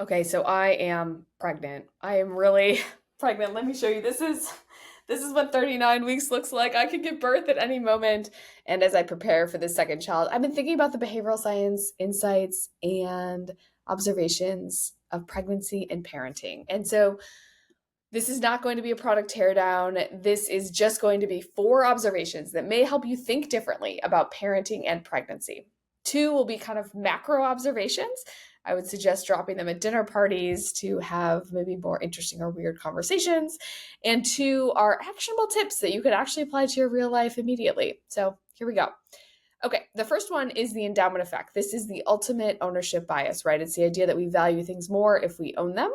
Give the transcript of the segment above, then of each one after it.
Okay, so I am pregnant. I am really pregnant. Let me show you. This is what 39 weeks looks like. I could give birth at any moment. And as I prepare for the second child, I've been thinking about the behavioral science insights and observations of pregnancy and parenting. And so this is not going to be a product teardown. This is just going to be four observations that may help you think differently about parenting and pregnancy. Two will be kind of macro observations. I would suggest dropping them at dinner parties to have maybe more interesting or weird conversations. And two are actionable tips that you could actually apply to your real life immediately. So here we go. Okay, the first one is the endowment effect. This is the ultimate ownership bias, right? It's the idea that we value things more if we own them.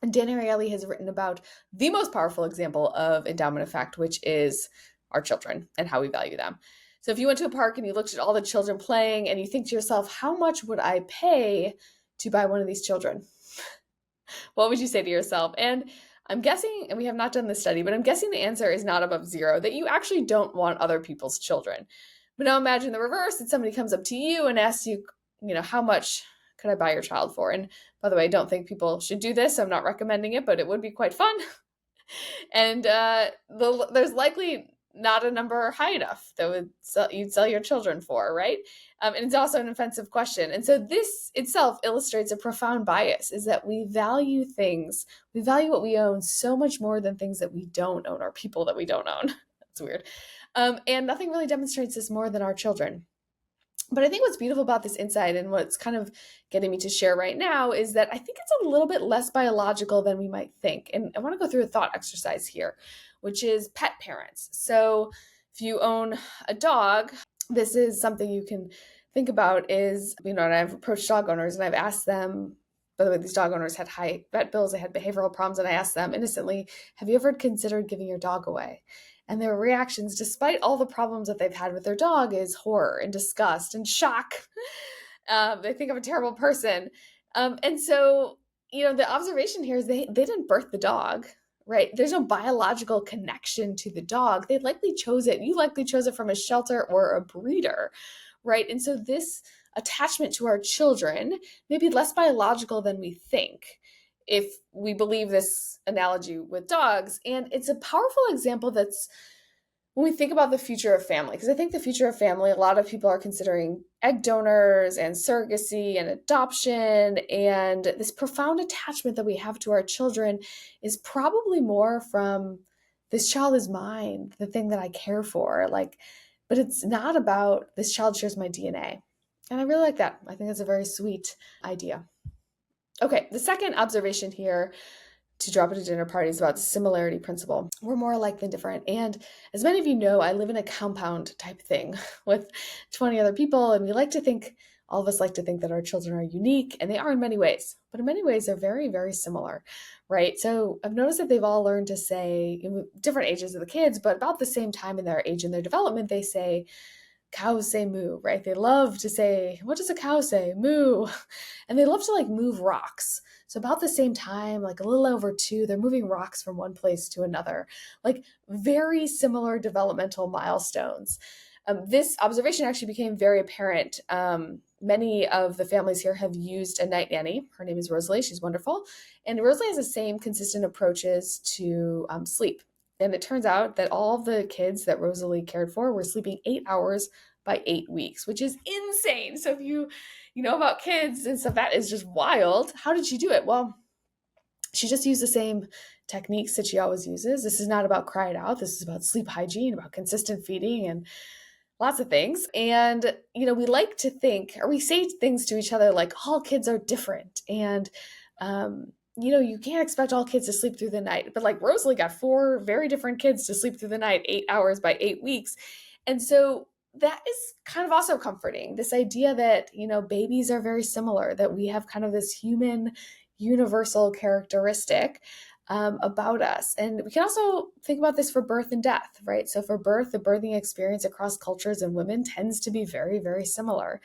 And Dan Ariely has written about the most powerful example of endowment effect, which is our children and how we value them. So if you went to a park and you looked at all the children playing and you think to yourself, how much would I pay to buy one of these children? What would you say to yourself? And I'm guessing, and we have not done this study, but I'm guessing the answer is not above zero, that you actually don't want other people's children. But now imagine the reverse, that somebody comes up to you and asks you, how much could I buy your child for? And by the way, I don't think people should do this. I'm not recommending it, but it would be quite fun. And there's likely not a number high enough that you'd sell your children for, right? And it's also an offensive question. And so this itself illustrates a profound bias, is that we value what we own so much more than things that we don't own or people that we don't own. That's weird. And nothing really demonstrates this more than our children. But I think what's beautiful about this insight and what's kind of getting me to share right now is that I think it's a little bit less biological than we might think. And I want to go through a thought exercise here, which is pet parents. So if you own a dog, this is something you can think about is, and I've approached dog owners and I've asked them, by the way, these dog owners had high vet bills, they had behavioral problems, and I asked them innocently, have you ever considered giving your dog away? And their reactions, despite all the problems that they've had with their dog, is horror and disgust and shock. They think I'm a terrible person. And so, the observation here is they didn't birth the dog, right? There's no biological connection to the dog. They likely chose it. You likely chose it from a shelter or a breeder, right? And so this attachment to our children may be less biological than we think, if we believe this analogy with dogs. And it's a powerful example that's when we think about the future of family, because I think the future of family, a lot of people are considering egg donors and surrogacy and adoption. And this profound attachment that we have to our children is probably more from this child is mine, the thing that I care for. But it's not about this child shares my DNA. And I really like that. I think that's a very sweet idea. Okay, the second observation here to drop at a dinner party is about the similarity principle. We're more alike than different. And as many of you know, I live in a compound type thing with 20 other people, and all of us like to think that our children are unique, and they are in many ways, but in many ways they're very, very similar, right? So I've noticed that they've all learned to say, in different ages of the kids, but about the same time in their age and their development, they say, cows say moo, right? They love to say, what does a cow say? Moo. And they love to move rocks. So about the same time, a little over 2, they're moving rocks from one place to another, very similar developmental milestones. This observation actually became very apparent. Many of the families here have used a night nanny. Her name is Rosalie. She's wonderful. And Rosalie has the same consistent approaches to sleep. And it turns out that all of the kids that Rosalie cared for were sleeping 8 hours by 8 weeks, which is insane. So if you know about kids and stuff, that is just wild. How did she do it? Well, she just used the same techniques that she always uses. This is not about cry it out. This is about sleep hygiene, about consistent feeding, and lots of things. And, we like to think, or we say things to each other like all kids are different. And, you can't expect all kids to sleep through the night. But Rosalie got 4 very different kids to sleep through the night, 8 hours by 8 weeks. And so that is kind of also comforting. This idea that, babies are very similar, that we have kind of this human universal characteristic about us. And we can also think about this for birth and death, right? So for birth, the birthing experience across cultures and women tends to be very, very similar.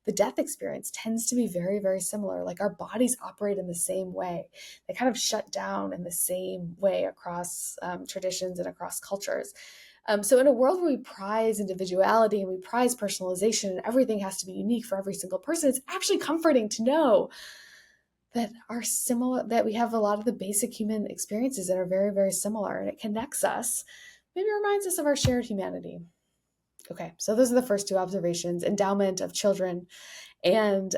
The death experience tends to be very, very similar. Our bodies operate in the same way. They kind of shut down in the same way across traditions and across cultures. So in a world where we prize individuality and we prize personalization and everything has to be unique for every single person, it's actually comforting to know that are similar, that we have a lot of the basic human experiences that are very, very similar, and it connects us, maybe reminds us of our shared humanity. Okay, so those are the first two observations: endowment of children and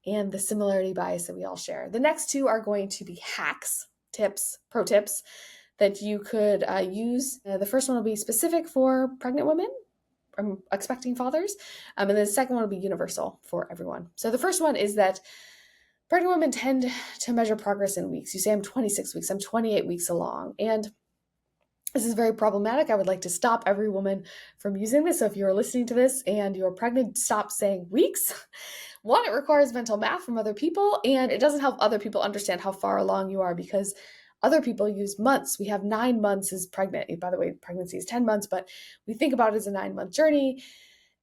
the similarity bias that we all share. The next two are going to be hacks, tips, pro tips that you could use. The first one will be specific for pregnant women, expecting fathers, and then the second one will be universal for everyone. So the first one is that pregnant women tend to measure progress in weeks. You say, I'm 26 weeks, I'm 28 weeks along, and this is very problematic. I would like to stop every woman from using this. So if you're listening to this and you're pregnant, stop saying weeks. One, it requires mental math from other people, and it doesn't help other people understand how far along you are, because other people use months. We have 9 months as pregnant. By the way, pregnancy is 10 months, but we think about it as a 9-month journey.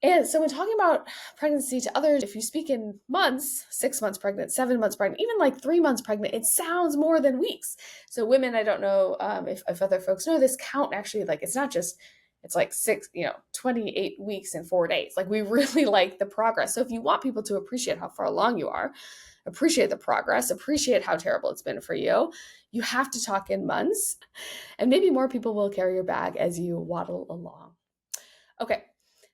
And so when talking about pregnancy to others, if you speak in months, 6 months pregnant, 7 months pregnant, even like 3 months pregnant, it sounds more than weeks. So women, I don't know if other folks know this, count actually, like it's not just, it's like 28 weeks and 4 days. Like we really like the progress. So if you want people to appreciate how far along you are, appreciate the progress, appreciate how terrible it's been for you, you have to talk in months, and maybe more people will carry your bag as you waddle along. Okay.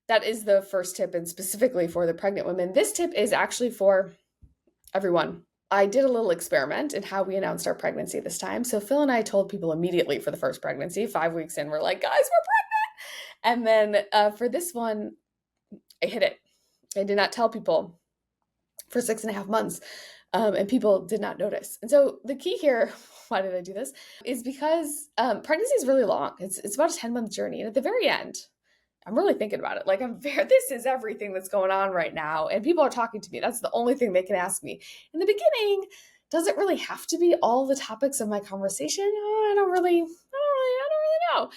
That is the first tip, and specifically for the pregnant women. This tip is actually for everyone. I did a little experiment in how we announced our pregnancy this time. So Phil and I told people immediately for the first pregnancy. 5 weeks in, we're like, guys, we're pregnant. And then for this one, I hid it. I did not tell people for 6.5 months, and people did not notice. And so the key here, why did I do this, is because pregnancy is really long. It's about a 10-month journey. And at the very end, I'm really thinking about it. Like this is everything that's going on right now. And people are talking to me. That's the only thing they can ask me. In the beginning, does it really have to be all the topics of my conversation? Oh, I don't really know.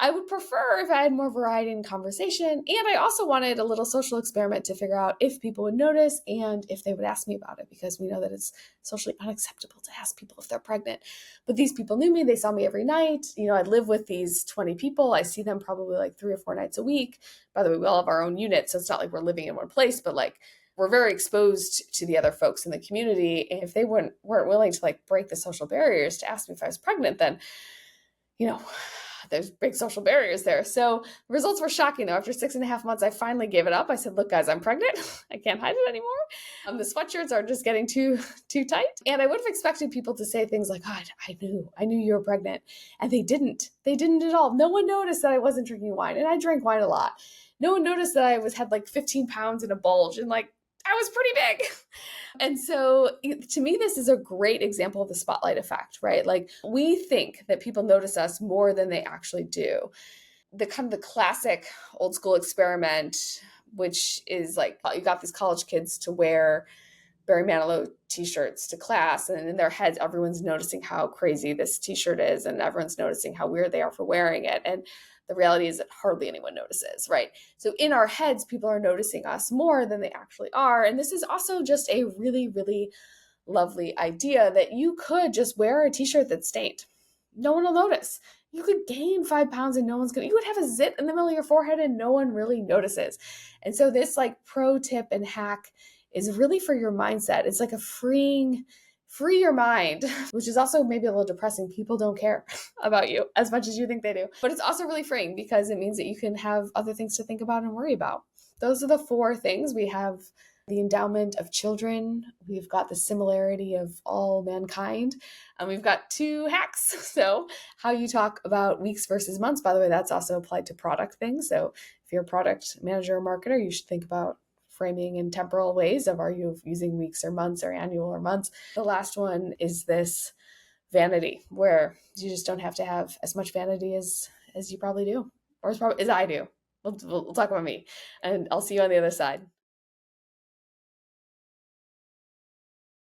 I would prefer if I had more variety in conversation. And I also wanted a little social experiment to figure out if people would notice and if they would ask me about it, because we know that it's socially unacceptable to ask people if they're pregnant. But these people knew me. They saw me every night. I live with these 20 people. I see them probably like 3 or 4 nights a week. By the way, we all have our own units, so it's not like we're living in one place, but like we're very exposed to the other folks in the community. And if they weren't willing to like break the social barriers to ask me if I was pregnant, then, there's big social barriers there. So the results were shocking though. After 6.5 months, I finally gave it up. I said, look, guys, I'm pregnant. I can't hide it anymore. The sweatshirts are just getting too tight. And I would have expected people to say things like, God, I knew you were pregnant. And they didn't. They didn't at all. No one noticed that I wasn't drinking wine. And I drank wine a lot. No one noticed that I had like 15 pounds in a bulge, and like I was pretty big. And so to me, this is a great example of the spotlight effect, right? Like we think that people notice us more than they actually do. The kind of the classic old school experiment, which is like you got these college kids to wear Barry Manilow t-shirts to class, and in their heads, everyone's noticing how crazy this t-shirt is, and everyone's noticing how weird they are for wearing it. And the reality is that hardly anyone notices, right? So in our heads, people are noticing us more than they actually are. And this is also just a really, really lovely idea that you could just wear a t-shirt that's stained. No one will notice. You could gain 5 pounds and no one's you would have a zit in the middle of your forehead and no one really notices. And so this like pro tip and hack is really for your mindset. It's like a free your mind, which is also maybe a little depressing. People don't care about you as much as you think they do. But it's also really freeing because it means that you can have other things to think about and worry about. Those are the 4 things. We have the endowment of children. We've got the similarity of all mankind. And we've got 2 hacks. So how you talk about weeks versus months. By the way, that's also applied to product things. So if you're a product manager or marketer, you should think about framing in temporal ways of, are you using weeks or months or annual or months? The last one is this vanity, where you just don't have to have as much vanity as you probably do, or as I do. We'll talk about me, and I'll see you on the other side.